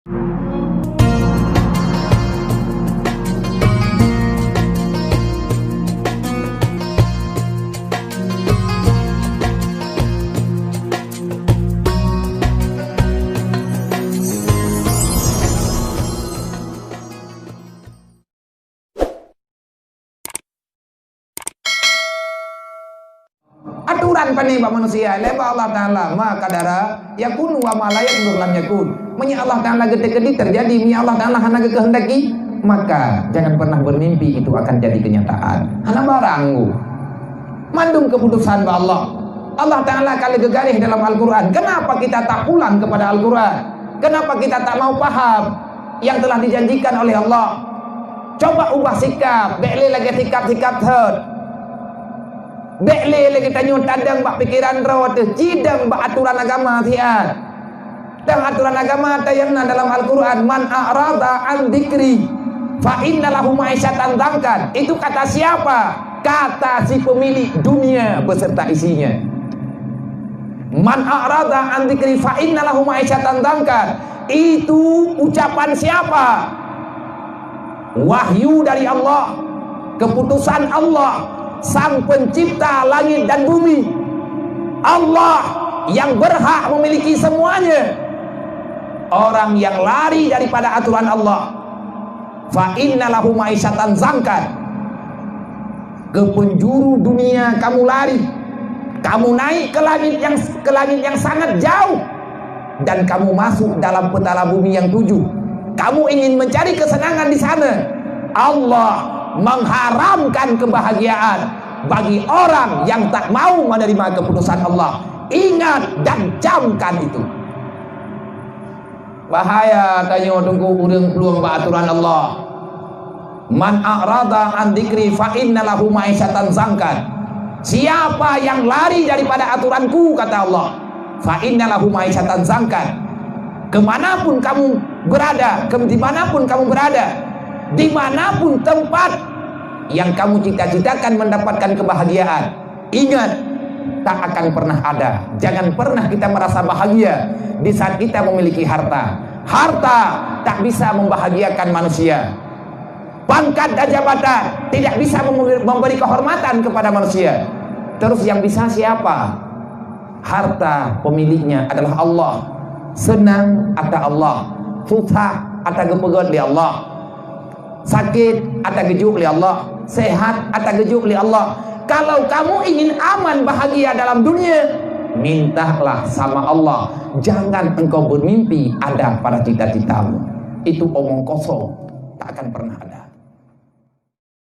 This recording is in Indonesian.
Aturan panibak manusia lebar Allah Ta'ala ma kadara yakunu wa ma la yakunu lam yakun. Menya Allah Ta'ala gede-gede terjadi, menya Allah Ta'ala hana kehendaki, maka jangan pernah bermimpi itu akan jadi kenyataan. Hana baranggu mandung keputusan ba Allah. Allah Ta'ala kali gegarih dalam Al-Quran. Kenapa kita tak pulang kepada Al-Quran? Kenapa kita tak mau paham yang telah dijanjikan oleh Allah? Coba ubah sikap, bekle lagi sikap-sikap third. Bekle lagi tanyut tadang bak pikiran rawat cidang bak aturan agama tiat. Dan aturan agama tayangna dalam Al-Quran, man a'rada an dzikri fa inna lahu ma'isyatan dzankan. Itu kata siapa? Kata si pemilik dunia beserta isinya. Man a'rada an dzikri fa inna lahu ma'isyatan dzankan. Itu ucapan siapa? Wahyu dari Allah, keputusan Allah, Sang pencipta langit dan bumi. Allah yang berhak memiliki semuanya. Orang yang lari daripada aturan Allah, fa inna lahu ma'isyatan dzankan. Ke penjuru dunia kamu lari, kamu naik ke langit yang sangat jauh, dan kamu masuk dalam petala bumi yang 7. Kamu ingin mencari kesenangan di sana. Allah mengharamkan kebahagiaan bagi orang yang tak mau menerima keputusan Allah. Ingat dan camkan itu. Bahaya tanya tunggu urang peluang aturan Allah. Man a'rada an dzikri fa inna lahu ma'isyatan dzankan. Siapa yang lari daripada aturanku, kata Allah, fa inna lahu ma'isyatan dzankan. Kemanapun kamu berada, dimanapun kamu berada, dimanapun tempat yang kamu cita-citakan mendapatkan kebahagiaan, ingat, tak akan pernah ada. Jangan pernah kita merasa bahagia di saat kita memiliki harta. Harta tak bisa membahagiakan manusia. Pangkat dan jabatan tidak bisa memberi kehormatan kepada manusia. Terus yang bisa siapa? Harta pemiliknya adalah Allah. Senang ada Allah, susah ada gepegot li Allah, sakit ada gejuk li Allah, sehat ada gejuk li Allah. Kalau kamu ingin aman bahagia dalam dunia, mintalah sama Allah. Jangan engkau bermimpi ada pada cita-citamu. Itu omong kosong, tak akan pernah ada.